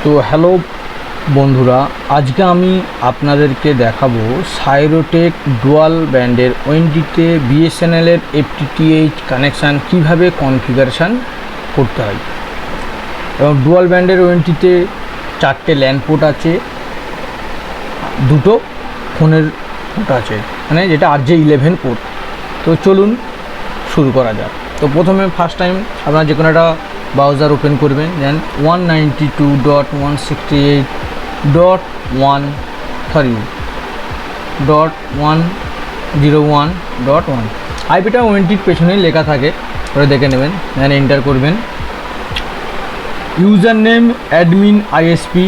তো হ্যালো বন্ধুরা, আজকে আমি আপনাদেরকে দেখাবো সাইরোটেক ডুয়াল ব্যান্ডের ওএনটিতে বিএসএনএলের এফটিটিএইচ কানেকশান কীভাবে কনফিগারেশান করতে হয়। এবং ডুয়াল ব্যান্ডের ওএনটিতে 4টে ল্যান্ড পোর্ট আছে, 2টো ফোনের পোর্ট আছে, মানে যেটা RJ11 পোর্ট। তো চলুন শুরু করা যাক। তো প্রথমে ফার্স্ট টাইম আপনারা যে কোনো একটা ব্রাউজার ওপেন করবেন, দেন 192.168.101.1 আইপিটা ওএনটির পেছনেই লেখা থাকে, ওটা দেখে নেবেন। দেন এন্টার করবেন। ইউজার নেম অ্যাডমিন আইএসপি,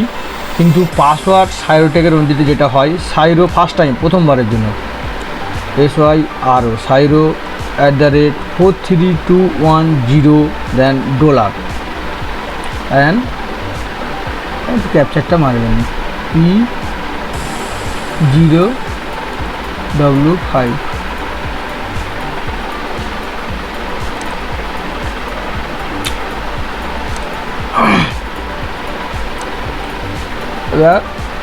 কিন্তু পাসওয়ার্ড সাইরোটেকের ওএনটিতে যেটা হয়, সাইরো ফার্স্ট টাইম প্রথমবারের জন্য SYRO সাইরো @4321 দেন $, অ্যান্ড ক্যাপচারটা মারবেন P0W5।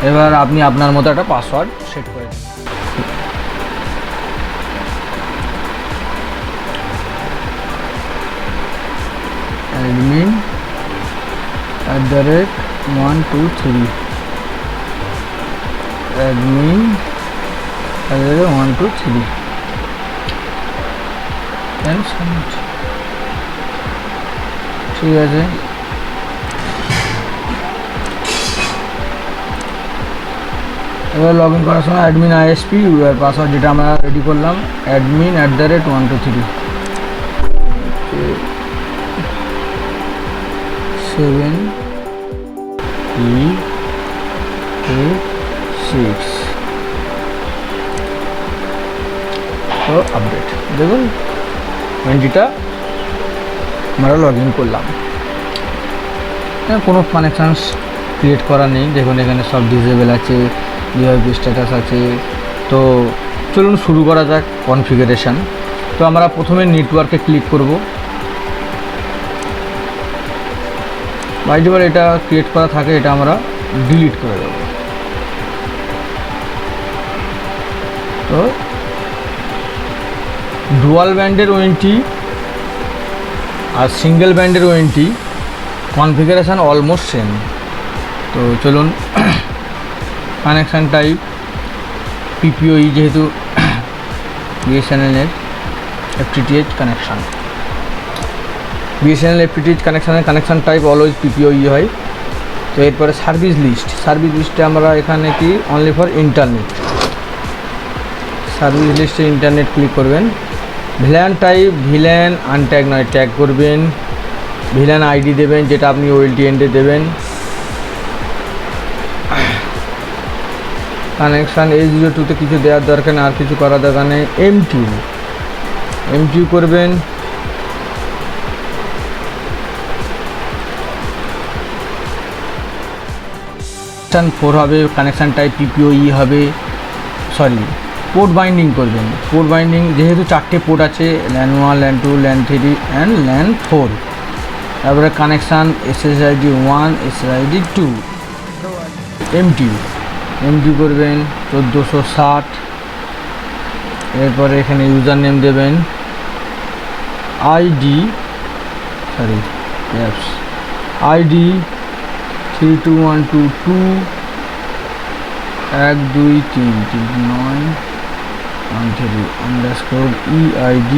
এবার আপনি আপনার মতো একটা পাসওয়ার্ড সেট করে দেন। admin @123 admin @123 and submit। ঠিক আছে, এবার লগ ইন করার সময় অ্যাডমিন আইএসপি পাসওয়ার্ড যেটা আমরা রেডি করলাম, admin @123 7 3 6। তো আপডেট দেখুন, ওএনটিটা আমরা লগ ইন করলাম। কোনো কানেকশানস ক্রিয়েট করা নেই, দেখুন এখানে সব ডিসেবল আছে, ইউআইপি স্ট্যাটাস আছে। তো চলুন শুরু করা যাক কনফিগারেশান। তো আমরা প্রথমে নেটওয়ার্কে ক্লিক করব। বাইরে এটা ক্রিয়েট করা থাকে, এটা আমরা ডিলিট করে দেব। তো ডুয়াল ব্যান্ডের ওএনটি আর সিঙ্গেল ব্যান্ডের ওএনটি কনফিগারেশান অলমোস্ট সেম। তো চলুন, কানেকশান টাইপ PPOE, যেহেতু বিএসএনএলের এফটিটিএইচ কানেকশান, বিএসএনএল এফটিটিএইচ কানেকশানের কানেকশান টাইপ অলওয়েজ PPOE হয়। তো এরপরে সার্ভিস লিস্টে আমরা এখানে কি অনলি ফর ইন্টারনেট, সার্ভিস লিস্টে ইন্টারনেট ক্লিক করবেন। ভিল্যান টাইপ ভিল্যান আনট্যাগ নয়, ট্যাগ করবেন। ভিল্যান আইডি দেবেন, যেটা আপনি ওএলটি এন্ডে দেবেন। কানেকশান A02-তে কিছু দেওয়ার দরকার নেই, আর কিছু করার দরকার নেই। MTU করবেন। কানেকশান 4 হবে, কানেকশান টাইপ PPOE হবে, পোর্ট বাইন্ডিং করবেন। পোর্ট বাইন্ডিং যেহেতু 4টে পোর্ট আছে, LAN 1 LAN 2 LAN 3 and LAN 4। তারপরে কানেকশান SSID 1 SSID 2। MTU করবেন 1460। এরপরে এখানে ইউজার নেম দেবেন, ID 32122123 EID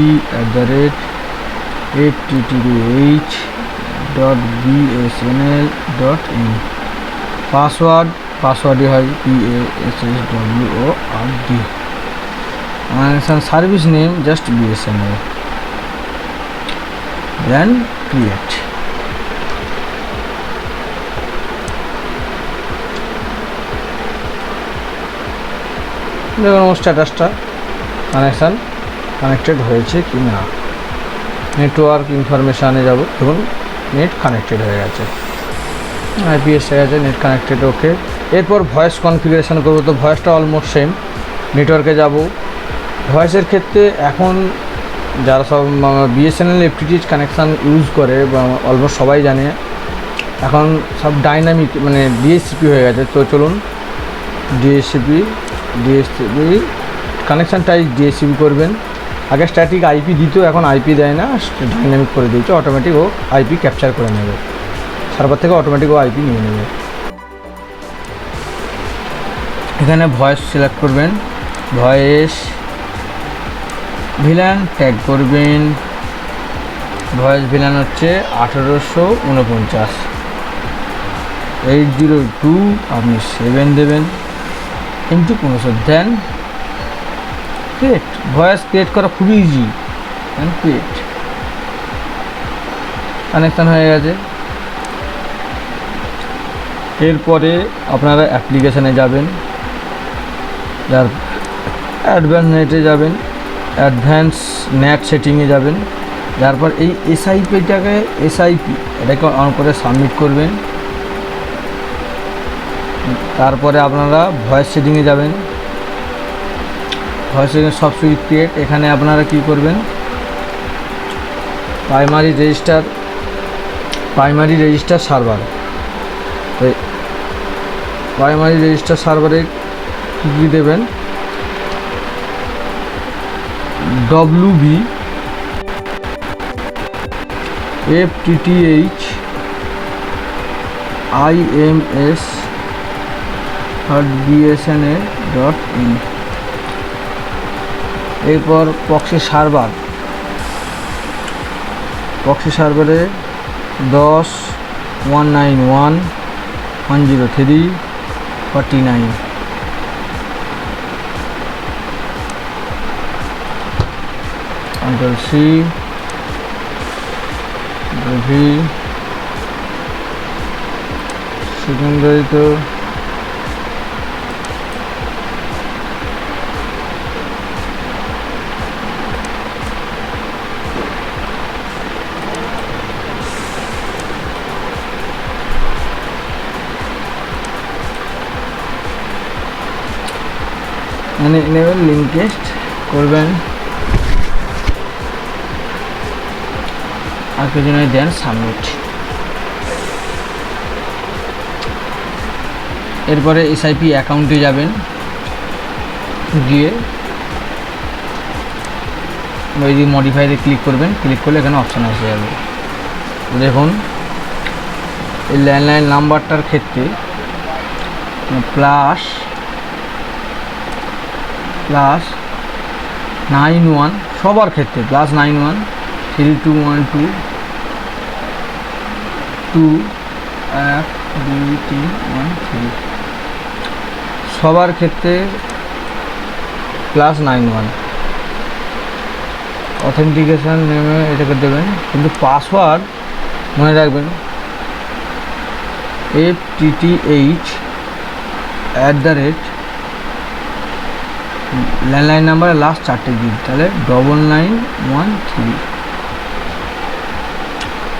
@FTTH.BSNL.in। পাসওয়ার্ডই হয় PASSWORD। Service name just BSNL, দেন ক্রিয়েট। দেখুন স্ট্যাটাসটা কানেকশান কানেক্টেড হয়েছে কি না। নেটওয়ার্ক ইনফরমেশানে যাব, দেখুন নেট কানেক্টেড হয়ে গেছে, IPS হয়ে গেছে, নেট কানেক্টেড, ওকে। এরপর ভয়েস কনফিগারেশান করবো। তো ভয়েসটা অলমোস্ট সেম। নেটওয়ার্কে যাব। ভয়েসের ক্ষেত্রে এখন যারা সব বিএসএনএল এফটিটিএইচ কানেকশান ইউজ করে বা অলমোস্ট সবাই জানে, এখন সব ডাইনামিক মানে ডিএসসিপি হয়ে গেছে। তো চলুন ডিএসসিপি কানেকশান টাইপ ডিএসসিপি করবেন। আগে স্ট্যাটিক আইপি দিত, এখন আইপি দেয় না, ডাইনামিক করে দিয়েছে। অটোমেটিক ও আইপি ক্যাপচার করে নেবে, সার্ভার থেকে অটোমেটিক ও আইপি নিয়ে নেবে। এখানে ভয়েস সিলেক্ট করবেন, ভয়েস ভিলান ট্যাগ করবেন। ভয়েস ভিলান হচ্ছে 1849, 802 আপনি 7 দেবেন, কিন্তু কোনো দেন ক্রিয়েট। ভয়েস ক্রিয়েট করা খুবই ইজি, ক্রিয়েট। কানেকশান হয়ে গেছে। এরপরে আপনারা অ্যাপ্লিকেশানে যাবেন, যার অ্যাডভান্স নেটে যাবেন, অ্যাডভান্স নেট সেটিংয়ে যাবেন। তারপর এই এসআইপিটাকে এটাকে অন করে সাবমিট করবেন। তারপরে আপনারা ভয়েস সেটিংয়ে যাবেন, ভয়েস সেটিং সব সুইচ ক্রিয়েট। এখানে আপনারা কি করবেন, primary register server. Primary register সার্ভারে কী দেবেন, WB FTTH IMS BSNL.in। এরপর প্রক্সি সার্ভারে 10.191.103.49। Ctrl+C V সেকেন্ডারি তো মানে এনেবেল লিঙ্কেস্ট করবেন। আর কিছু নয়, দেন সাবমিট। এরপরে এসআইপি অ্যাকাউন্টে যাবেন, গিয়ে ওই যে মডিফাইতে ক্লিক করবেন। ক্লিক করলে এখানে অপশান এসে যাবে। দেখুন এই ল্যান্ডলাইন নাম্বারটার ক্ষেত্রে +91 সবার ক্ষেত্রে +91 3212 21231 সবার ক্ষেত্রে +91 অথেন্টিকেশন নেমে এটাকে দেবেন, কিন্তু পাসওয়ার্ড মনে রাখবেন FTTH ল্যান্ডলাইন নাম্বারের লাস্ট 4টে ডিজিট, তাহলে 9913।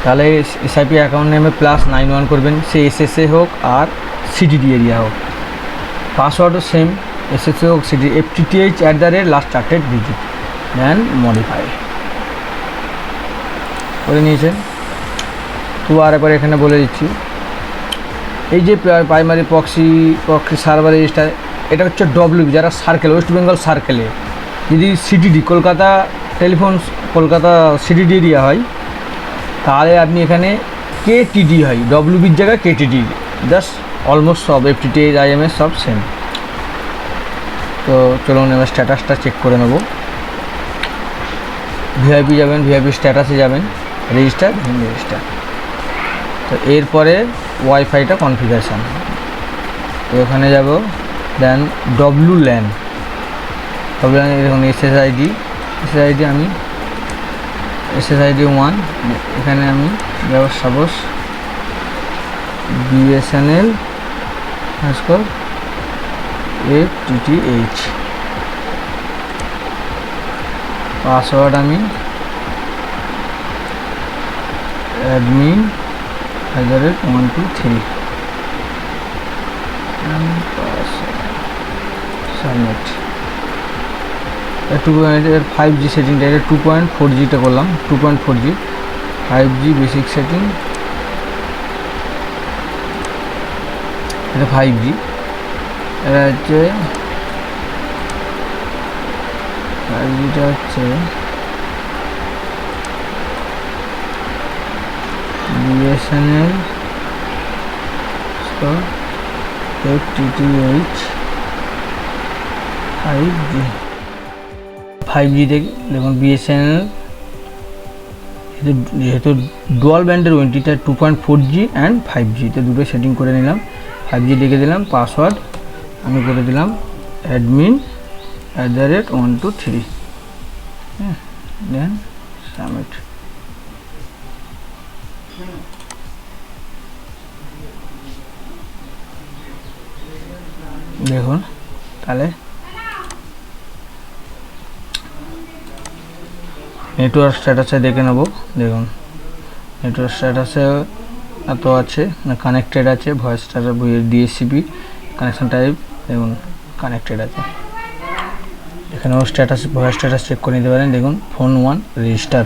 তাহলে এসআইপি অ্যাকাউন্ট নেমে +91 করবেন, সে এসএসএ হোক আর সিটিডি এরিয়া হোক। পাসওয়ার্ডও সেম, এসএসএ হোক সিটি, FTTH লাস্ট 4টে ডিজিট, দেন মডিফাই করে নিয়েছেন। তো আর একবার এখানে বলে দিচ্ছি, এই যে প্রাইমারি প্রক্সি সার্ভার রেজিস্টার, এটা হচ্ছে WB, যারা সার্কেল ওয়েস্ট বেঙ্গল সার্কেলে যদি সিটিডি কলকাতা সিটিডি এরিয়া হয়, তাহলে আপনি এখানে KTD হয়, WBর জায়গায় KTD, জাস্ট অলমোস্ট সব FTTH IMS সব সেম। তো চলুন এবার স্ট্যাটাসটা চেক করে নেব। ভিআইপি যাবেন, ভিআইপি স্ট্যাটাসে যাবেন, রেজিস্টার। তো এরপরে ওয়াইফাইটা কনফিগারেশান, তো ওখানে যাব, দেন WLAN দেখুন SSID আমি SSID 1, এখানে আমি যাব সাপোজ BSNL FTTH। পাসওয়ার্ড আমি admin @123 সাবমিট। 5G সেটিংটা, এটা 2.4Gটা করলাম, 2.4G 5G বেসিক সেটিং এটা 5G, এটা হচ্ছে 5Gটা হচ্ছে BSNL FTTH 5G দেখুন BSNL যেহেতু ডুয়াল ব্যান্ডের ওয়েন্টিটা 2.4G অ্যান্ড 5G তে দুটো সেটিং করে নিলাম। 5G লিখে দিলাম, পাসওয়ার্ড আমি করে দিলাম admin@123, হ্যাঁ, দেন সাবমিট। দেখুন তাহলে নেটওয়ার্ক স্ট্যাটাসে দেখে নেব। দেখুন নেটওয়ার্ক স্ট্যাটাসে এত আছে না, কানেক্টেড আছে, voice status DHCP connection type দেখুন কানেক্টেড আছে। এখানেও স্ট্যাটাস ভয়েস স্ট্যাটাস চেক করে নিতে পারেন। দেখুন ফোন 1 রেজিস্টার।